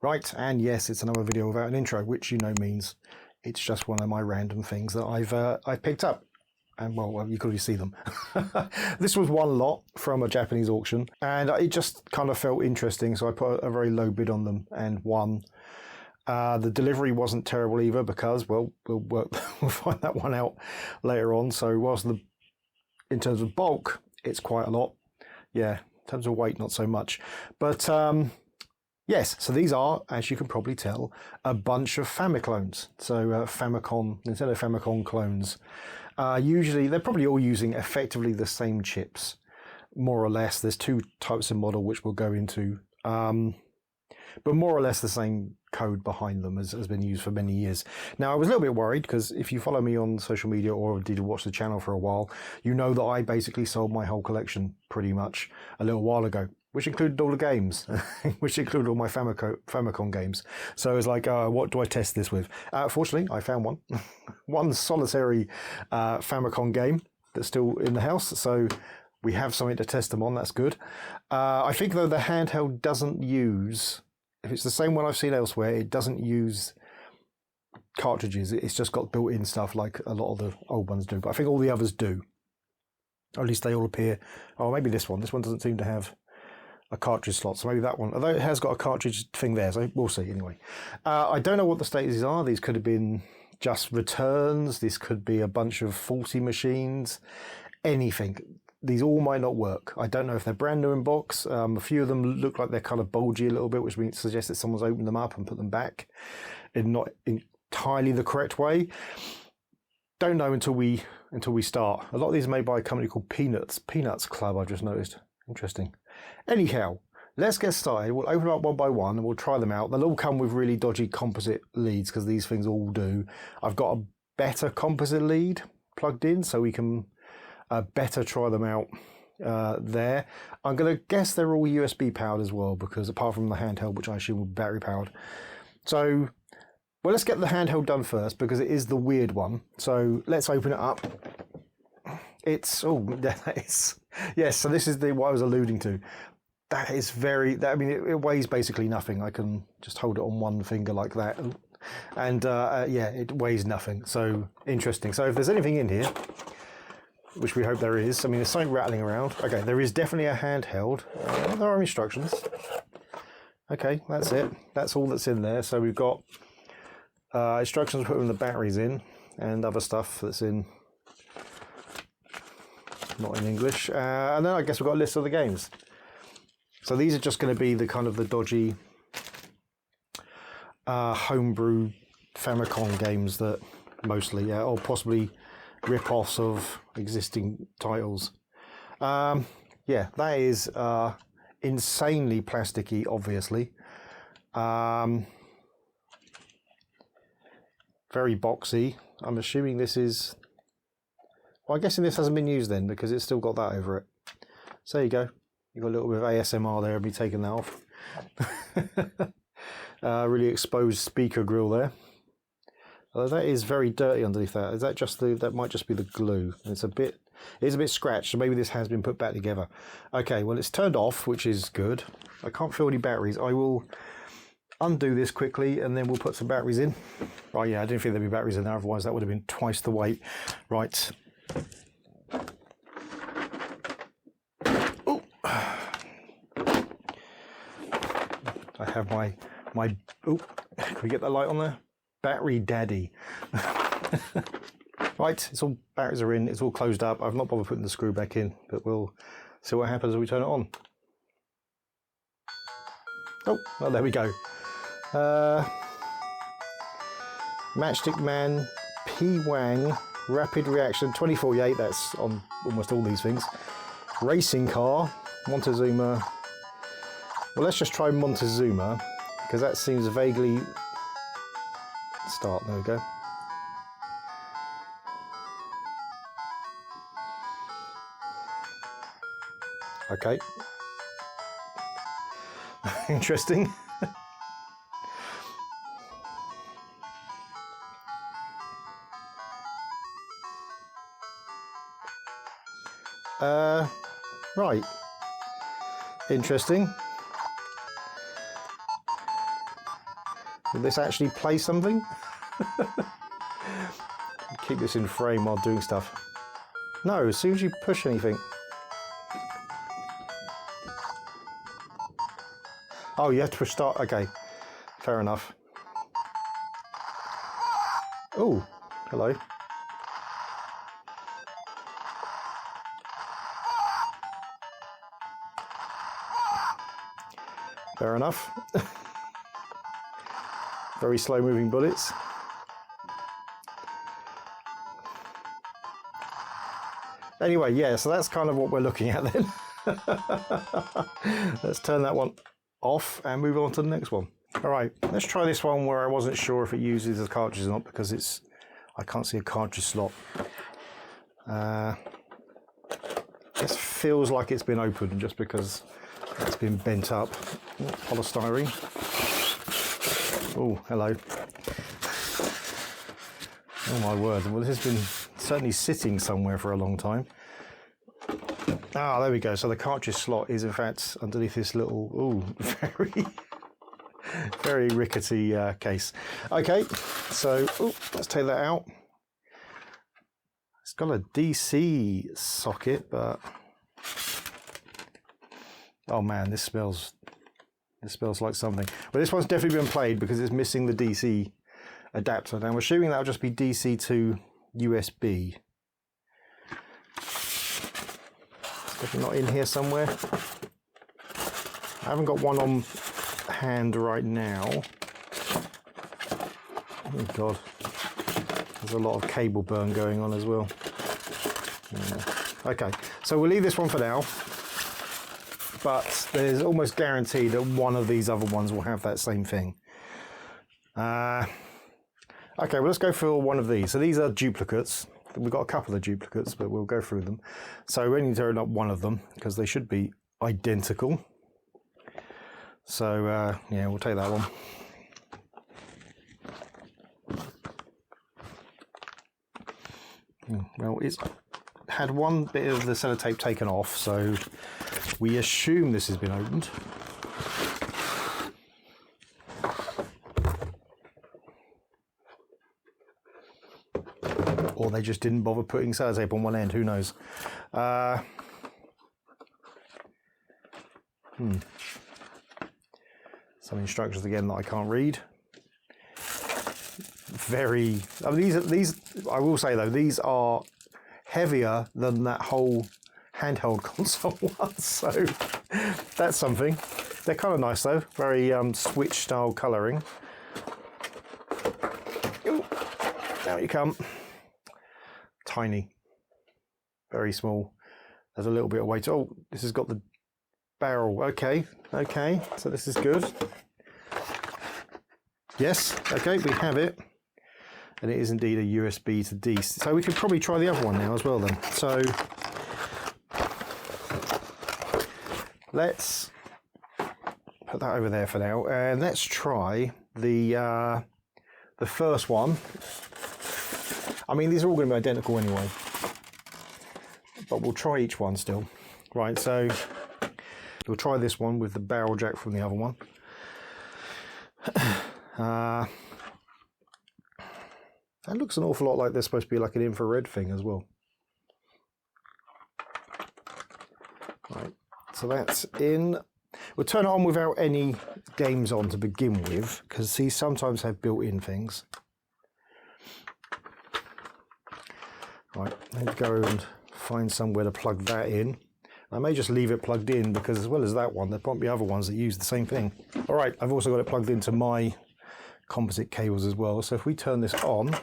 Right, and yes, it's another video without an intro, which you know means it's just one of my random things that I've picked up. And well, you could already see them. This was one lot from a Japanese auction, and it just kind of felt interesting, so I put a very low bid on them and won. The delivery wasn't terrible either because, well, we'll find that one out later on. So whilst in terms of bulk, it's quite a lot. Yeah, in terms of weight, not so much. But yes, so these are, as you can probably tell, a bunch of Famiclones. So Nintendo Famicom clones. Usually, they're probably all using effectively the same chips, more or less. There's two types of model which we'll go into. But more or less the same code behind them has been used for many years. Now, I was a little bit worried because if you follow me on social media or did watch the channel for a while, you know that I basically sold my whole collection pretty much a little while ago, which included all the games, which included all my Famicom games. So it's like, what do I test this with? Fortunately, I found one. One solitary Famicom game that's still in the house. So we have something to test them on. That's good. I think, though, the handheld doesn't use... If it's the same one I've seen elsewhere, it doesn't use cartridges. It's just got built-in stuff like a lot of the old ones do. But I think all the others do. Or at least they all appear. Oh, maybe this one. This one doesn't seem to have a cartridge slot. So maybe that one. Although it has got a cartridge thing there. So we'll see anyway. I don't know what the statuses are. These could have been just returns. This could be a bunch of faulty machines. Anything. These all might not work. I don't know if they're brand new in box. A few of them look like they're kind of bulgy a little bit, which suggests that someone's opened them up and put them back in not entirely the correct way. Don't know until we start. A lot of these are made by a company called Peanuts Club, I've just noticed. Interesting. Anyhow, let's get started. We'll open up one by one and we'll try them out. They'll all come with really dodgy composite leads because these things all do. I've got a better composite lead plugged in so we can better try them out there. I'm going to guess they're all USB powered as well, because apart from the handheld, which I assume will be battery powered. So, well, let's get the handheld done first, because it is the weird one. So let's open it up. It's, oh, that is, yes, so this is what I was alluding to. That is I mean, it weighs basically nothing. I can just hold it on one finger like that. And yeah, it weighs nothing. So interesting. So if there's anything in here, which we hope there is. I mean, there's something rattling around. Okay, there is definitely a handheld. There are instructions. Okay, that's it. That's all that's in there. So we've got instructions putting the batteries in and other stuff that's not in English. And then I guess we've got a list of the games. So these are just going to be the kind of the dodgy homebrew Famicom games that mostly, or possibly rip-offs of existing titles. Yeah, that is insanely plasticky, obviously. Very boxy. I'm assuming this is... Well, I'm guessing this hasn't been used then, because it's still got that over it. So there you go. You've got a little bit of ASMR there, I'll be taking that off. Really exposed speaker grill there. That is very dirty underneath that. Is that just that might just be the glue? It's a bit scratched, so maybe this has been put back together. Okay, well, it's turned off, which is good. I can't feel any batteries. I will undo this quickly and then we'll put some batteries in. Oh yeah, I didn't think there'd be batteries in there, otherwise that would have been twice the weight. Right. Oh. I have my oh, can we get that light on there? Battery daddy. Right, it's all batteries are in, it's all closed up. I've not bothered putting the screw back in, but we'll see what happens when we turn it on. Oh, well, there we go. Matchstick Man, P-Wang, Rapid Reaction 2048, that's on almost all these things. Racing Car, Montezuma. Well, let's just try Montezuma, because that seems vaguely... Start, there we go. Okay. Interesting. Right. Interesting. Will this actually play something? Keep this in frame while doing stuff. No, as soon as you push anything. Oh, you have to push start. Okay, fair enough. Oh, hello. Fair enough. Very slow moving bullets. Anyway, yeah, so that's kind of what we're looking at then. Let's turn that one off and move on to the next one. All right, let's try this one where I wasn't sure if it uses the cartridge or not because I can't see a cartridge slot. This feels like it's been opened just because it's been bent up. Polystyrene. Oh, hello. Oh my word, well this has been certainly sitting somewhere for a long time. Ah, there we go. So the cartridge slot is in fact underneath this little, ooh, very rickety case. Okay, so let's take that out. It's got a DC socket, but oh man, this smells like something. Well, this one's definitely been played because it's missing the DC adapter. Now we're assuming that'll just be DC to USB. It's definitely not in here somewhere. I haven't got one on hand right now. Oh god, there's a lot of cable burn going on as well. Yeah. Okay, so we'll leave this one for now, but there's almost guaranteed that one of these other ones will have that same thing. Okay, well let's go for one of these. So these are duplicates. We've got a couple of duplicates, but we'll go through them. So we need to turn up one of them because they should be identical. So yeah, we'll take that one. Well, it's had one bit of the sellotape taken off, so we assume this has been opened. Or they just didn't bother putting sellotape on one end, who knows. Some instructions again that I can't read. Very, I mean, these I will say though, these are heavier than that whole handheld console one, so that's something. They're kind of nice though, very Switch style colouring. Out you come. Tiny, very small. There's a little bit of weight. Oh, this has got the barrel. Okay, so this is good. Yes, okay, we have it. And it is indeed a USB to DC. So we could probably try the other one now as well then. So let's put that over there for now. And let's try the first one. I mean, these are all going to be identical anyway. But we'll try each one still. Right, so we'll try this one with the barrel jack from the other one. That looks an awful lot like they're supposed to be like an infrared thing as well. Right, so that's in. We'll turn it on without any games on to begin with, because these sometimes have built-in things. Right, let's go and find somewhere to plug that in. I may just leave it plugged in because as well as that one, there might be other ones that use the same thing. All right, I've also got it plugged into my composite cables as well. So if we turn this on,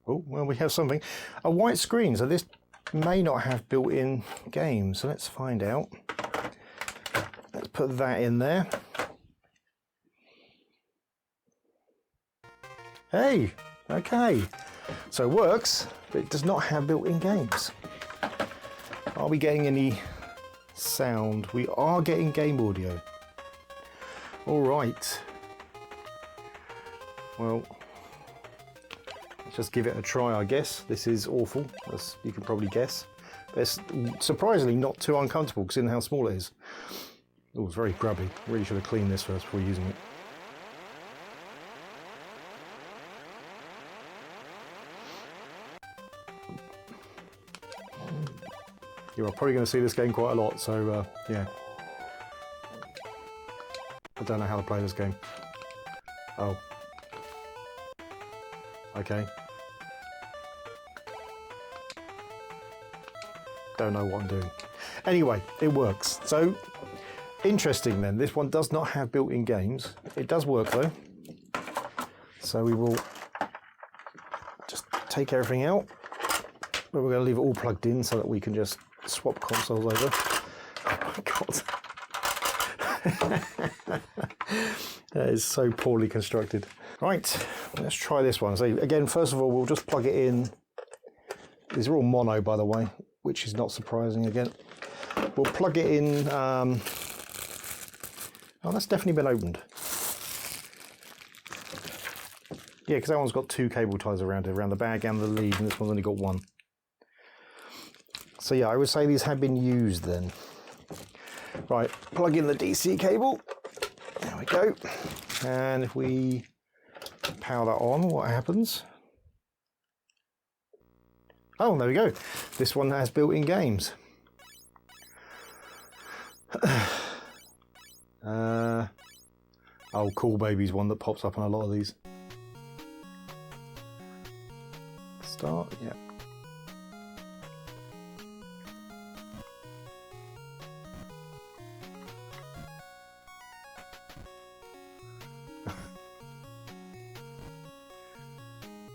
oh, well, we have something. A white screen, so this may not have built-in games. So let's find out. Let's put that in there. Hey, okay. So it works, but it does not have built-in games. Are we getting any sound? We are getting game audio. All right. Well, let's just give it a try, I guess. This is awful, as you can probably guess. But it's surprisingly not too uncomfortable, considering how small it is. Oh, it's very grubby. Really should have cleaned this first before using it. You're probably going to see this game quite a lot, so yeah. I don't know how to play this game. Oh. Okay. Don't know what I'm doing. Anyway, it works. So, interesting then. This one does not have built-in games. It does work though. So we will just take everything out. But we're going to leave it all plugged in so that we can just swap consoles over. Oh my god. That is so poorly constructed. Right, let's try this one. So again, first of all, we'll just plug it in. These are all mono, by the way, which is not surprising again. We'll plug it in. Oh, that's definitely been opened. Yeah, because that one's got two cable ties around it, around the bag and the lead, and this one's only got one. So yeah, I would say these have been used then. Right, plug in the DC cable. There we go. And if we power that on, what happens? Oh, there we go. This one has built-in games. Oh, Cool Baby's one that pops up on a lot of these. Start, yeah.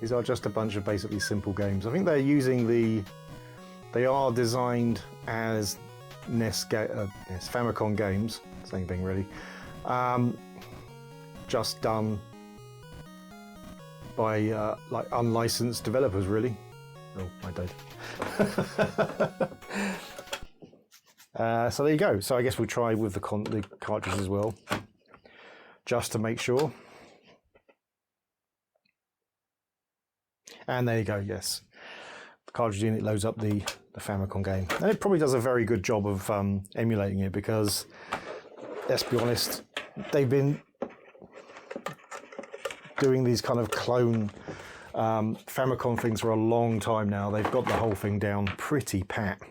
These are just a bunch of basically simple games. I think they're using they are designed as Famicom games, same thing really, just done by like unlicensed developers really. Oh, I died. So there you go. So I guess we'll try with the cartridge as well, just to make sure. And there you go, yes. The cartridge unit loads up the Famicom game. And it probably does a very good job of emulating it because, let's be honest, they've been doing these kind of clone Famicom things for a long time now. They've got the whole thing down pretty pat.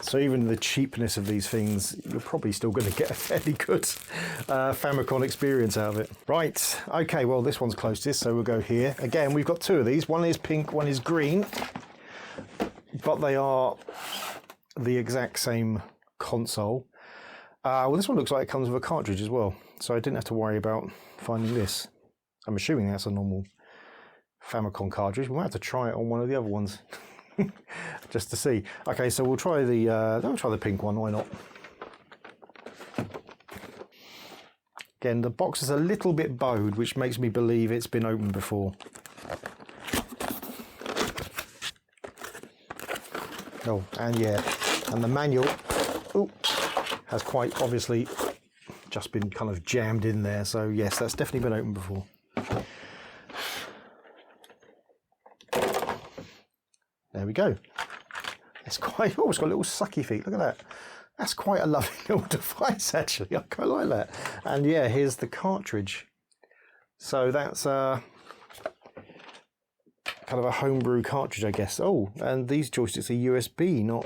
So even the cheapness of these things, you're probably still going to get a fairly good Famicom experience out of it. Right, okay, well this one's closest, so we'll go here. Again, we've got two of these. One is pink, one is green, but they are the exact same console. Well, this one looks like it comes with a cartridge as well, so I didn't have to worry about finding this. I'm assuming that's a normal Famicom cartridge. We might have to try it on one of the other ones. Just to see. Okay, so we'll try the pink one, why not? Again, the box is a little bit bowed, which makes me believe it's been opened before. Oh, and yeah, and the manual has quite obviously just been kind of jammed in there, so yes, that's definitely been opened before. There we go. It's quite, oh, it's got little sucky feet. Look at that. That's quite a lovely little device, actually. I quite like that. And yeah, here's the cartridge. So that's kind of a homebrew cartridge, I guess. Oh, and these joysticks are USB, not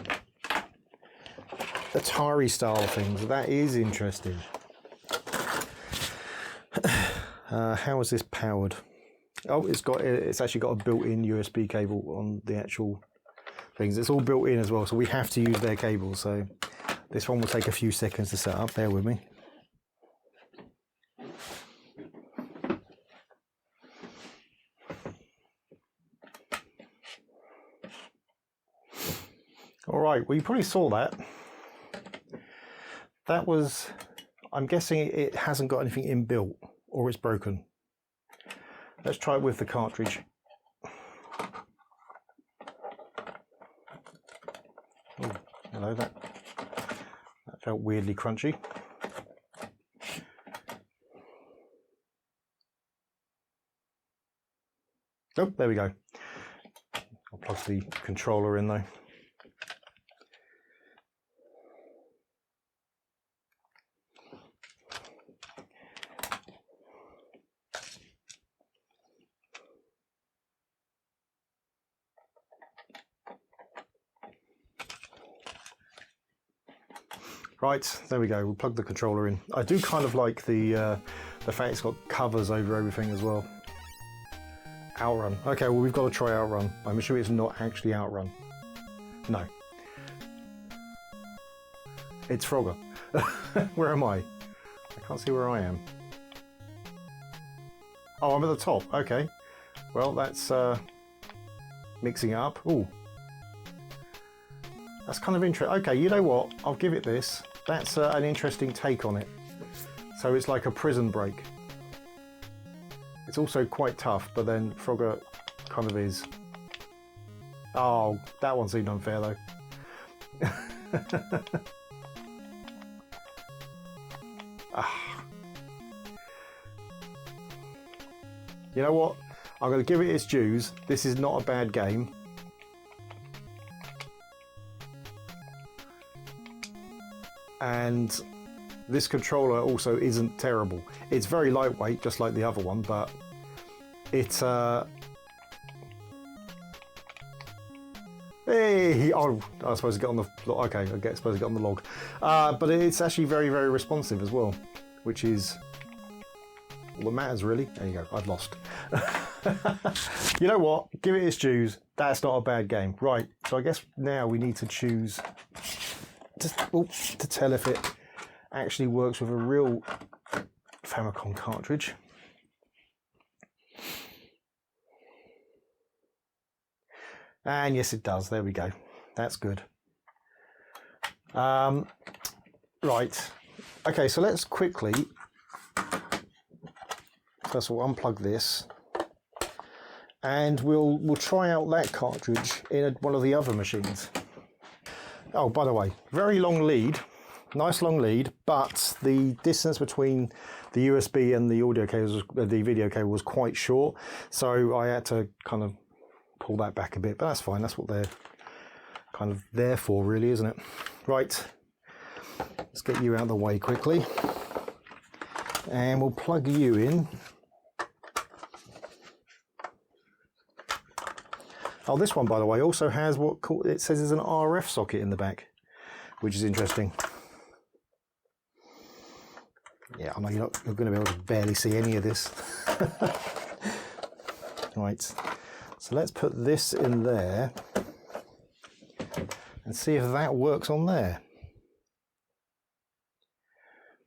Atari style things. That is interesting. How is this powered? Oh, it's actually got a built-in USB cable on the actual things. It's all built in as well, so we have to use their cables. So this one will take a few seconds to set up. Bear with me. All right, well, you probably saw that. That was, I'm guessing it hasn't got anything inbuilt or it's broken. Let's try it with the cartridge. Oh, hello, that felt weirdly crunchy. Oh, there we go. I'll plug the controller in though. Right, there we go. We'll plug the controller in. I do kind of like the fact it's got covers over everything as well. Outrun. Okay, well, we've got to try Outrun. I'm sure it's not actually Outrun. No. It's Frogger. Where am I? I can't see where I am. Oh, I'm at the top. Okay. Well, that's mixing it up. Ooh. That's kind of interesting. Okay, you know what? I'll give it this. That's an interesting take on it. So it's like a prison break. It's also quite tough, but then Frogger kind of is. Oh, that one seemed unfair though. You know what? I'm going to give it its dues. This is not a bad game. And this controller also isn't terrible. It's very lightweight, just like the other one, but it's hey, oh, I was supposed to get on the okay. I get supposed to get on the log, but it's actually very, very responsive as well, which is all that matters really. There you go. I've lost. You know what? Give it its dues. That's not a bad game, right? So I guess now we need to choose to tell if it actually works with a real Famicom cartridge. And yes, it does. There we go. That's good. Right. Okay, so let's quickly, first of all, unplug this. And we'll try out that cartridge in one of the other machines. Oh, by the way, very long lead. Nice long lead, but the distance between the USB and the audio cables, the video cable, was quite short, so I had to kind of pull that back a bit. But that's fine. That's what they're kind of there for, really, isn't it? Right. Let's get you out of the way quickly, and we'll plug you in. Oh, this one, by the way, also has what it says is an RF socket in the back, which is interesting. Yeah, I know you're going to be able to barely see any of this. Right, so let's put this in there and see if that works on there.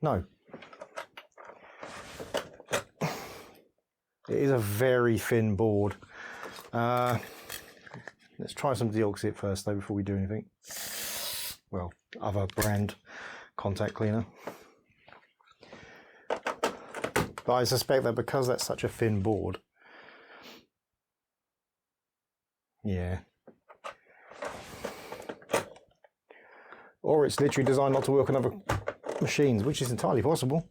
No. It is a very thin board. Let's try some deoxit first though before we do anything. Well, other brand contact cleaner. But I suspect that because that's such a thin board, yeah. Or it's literally designed not to work on other machines, which is entirely possible.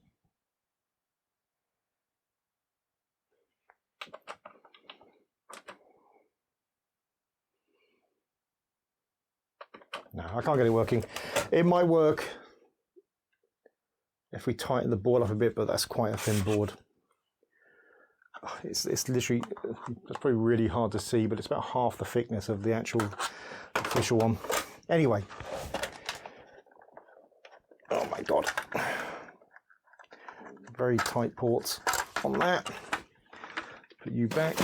No, I can't get it working. It might work if we tighten the board up a bit, but that's quite a thin board. It's literally, it's probably really hard to see, but it's about half the thickness of the actual official one. Anyway. Oh my God. Very tight ports on that. Put you back.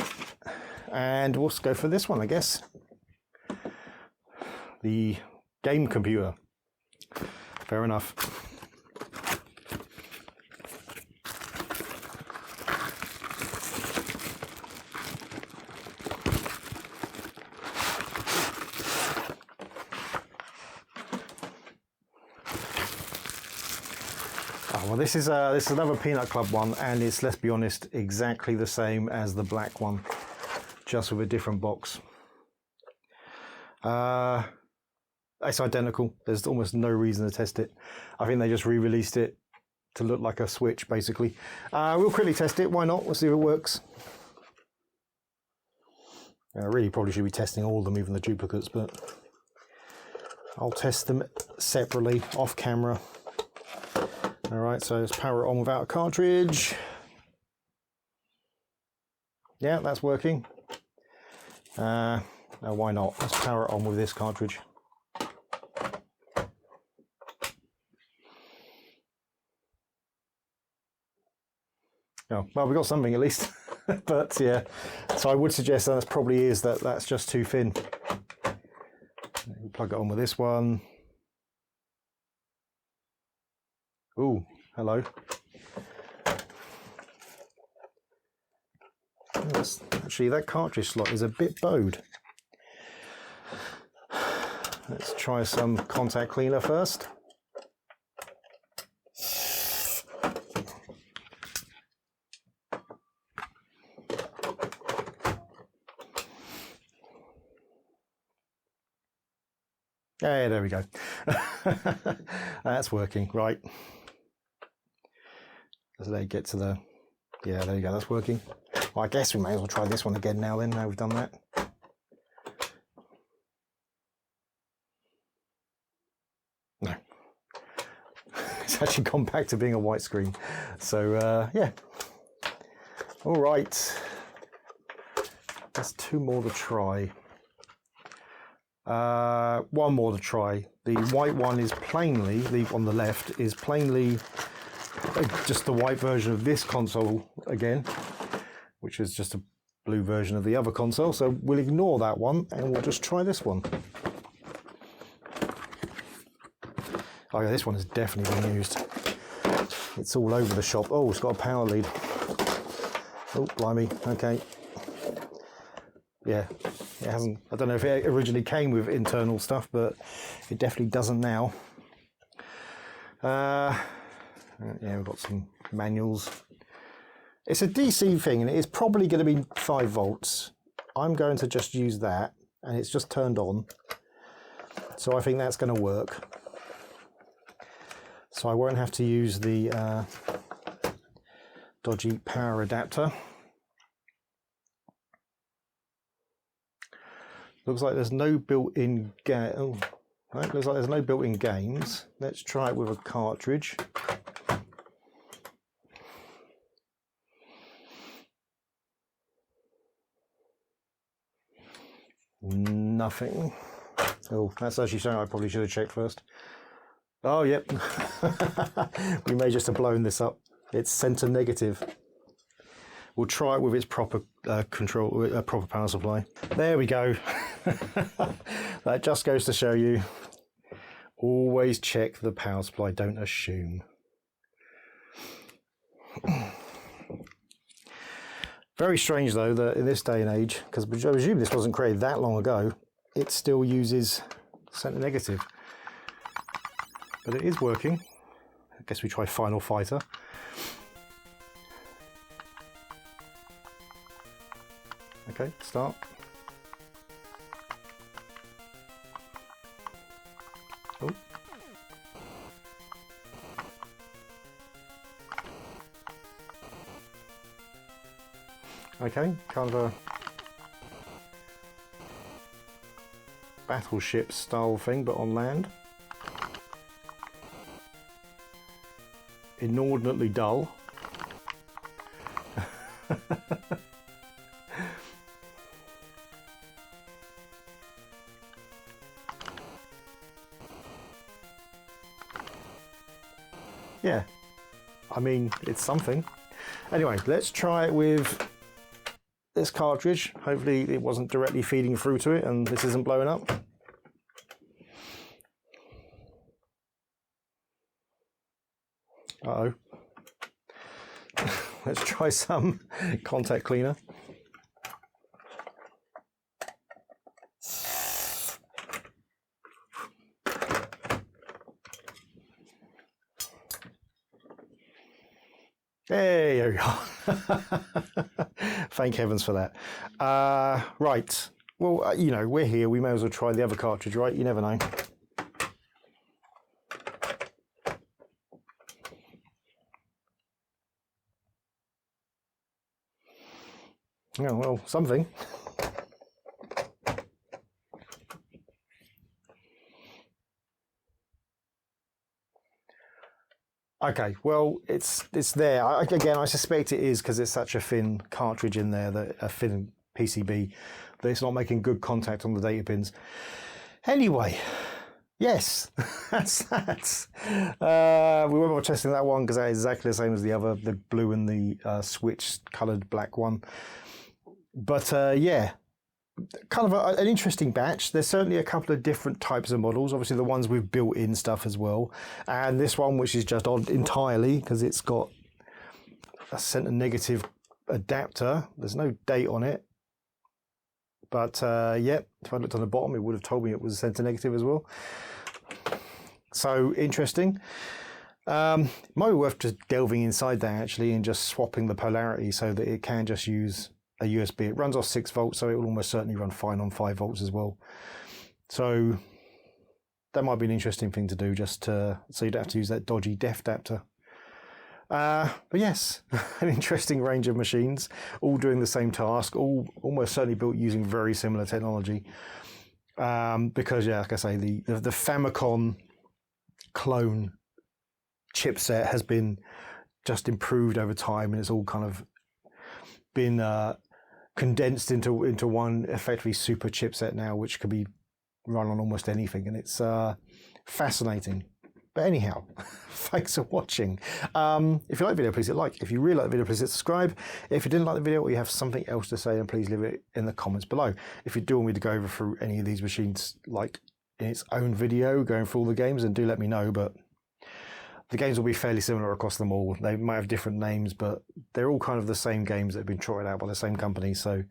And we'll go for this one, I guess. The game computer. Fair enough. Well, this is another Peanut Club one, and it's, let's be honest, exactly the same as the black one, just with a different box. It's identical. There's almost no reason to test it. I think they just re-released it to look like a Switch, basically. We'll quickly test it. Why not? We'll see if it works. I really probably should be testing all of them, even the duplicates, but I'll test them separately, off camera. All right, so let's power it on without a cartridge. Yeah, that's working. No, why not? Let's power it on with this cartridge. Oh, well, we got something at least. But yeah, so I would suggest that probably is that's just too thin. We'll plug it on with this one. Ooh, hello. Actually, that cartridge slot is a bit bowed. Let's try some contact cleaner first. Yeah, there we go. That's working, right. As they get to the, yeah, there you go, that's working. Well, I guess we may as well try this one again now then, now we've done that. No. It's actually gone back to being a white screen. So, yeah. All right. There's two more to try. One more to try. The white one is plainly, on the left, is plainly just the white version of this console again, which is just a blue version of the other console. So we'll ignore that one and we'll just try this one. Oh yeah, this one is definitely being used. It's all over the shop. Oh, it's got a power lead. Oh, blimey. Okay. Yeah, it hasn't. I don't know if it originally came with internal stuff, but it definitely doesn't now. Yeah, we've got some manuals. It's a DC thing, and it is probably going to be 5 volts. I'm going to just use that, and it's just turned on. So I think that's going to work. So I won't have to use the dodgy power adapter. Looks like there's no built-in looks like there's no built-in games. Let's try it with a cartridge. Nothing. Oh, that's actually something I probably should have checked first. Oh, yep. We may just have blown this up. It's center negative. We'll try it with its proper proper power supply. There we go. That just goes to show you, always check the power supply, don't assume. Very strange though that in this day and age, because I presume this wasn't created that long ago, it still uses center negative. But it is working. I guess we try Final Fighter. Okay, start. Oh. Okay, kind of a battleship style thing, but on land. Inordinately dull. Yeah, I mean, it's something. Anyway, let's try it with this cartridge. Hopefully it wasn't directly feeding through to it and this isn't blowing up. Uh-oh. Let's try some contact cleaner. There you go. Thank heavens for that. Right. Well, you know, we're here. We may as well try the other cartridge, right? You never know. Oh, well, something. Okay, well, it's there. Again, I suspect it is because it's such a thin cartridge in there, that a thin PCB, that it's not making good contact on the data pins. Anyway, Yes, that's that. We won't bother testing that one because that is exactly the same as the other, the blue and the switch coloured black one. But yeah, kind of an interesting batch. There's certainly a couple of different types of models. Obviously, the ones with built-in stuff as well, and this one, which is just odd entirely because it's got a center negative adapter. There's no date on it, but yeah, if I looked on the bottom, it would have told me it was center negative as well. So interesting. Might be worth just delving inside that actually and just swapping the polarity so that it can just use a USB. It runs off 6 volts, so it will almost certainly run fine on 5 volts as well. So that might be an interesting thing to do, just so you don't have to use that dodgy DEF adapter. But yes, an interesting range of machines, all doing the same task, all almost certainly built using very similar technology. Because yeah, like I say, the Famicom clone chipset has been just improved over time, and it's all kind of been condensed into one effectively super chipset now, which can be run on almost anything, and it's fascinating. But anyhow, thanks for watching. If you like the video, please hit like. If you really like the video, please hit subscribe. If you didn't like the video or you have something else to say, then please leave it in the comments below. If you do want me to go over through any of these machines, like in its own video, going through all the games, then do let me know. But the games will be fairly similar across them all. They might have different names, but they're all kind of the same games that have been trotted out by the same company. So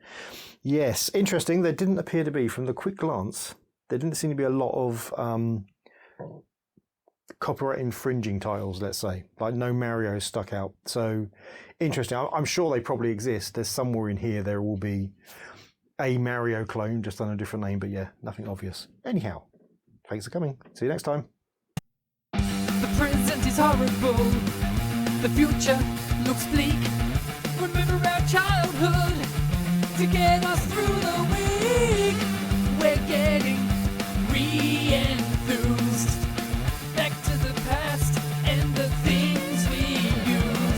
yes, interesting. There didn't appear to be, from the quick glance, there didn't seem to be a lot of copyright infringing titles, let's say, like no Mario stuck out. So interesting. I'm sure they probably exist. There's somewhere in here there will be a Mario clone just under a different name, but yeah, nothing obvious. Anyhow, thanks for coming. See you next time. The present is horrible, the future looks bleak. Remember our childhood to get us through the week.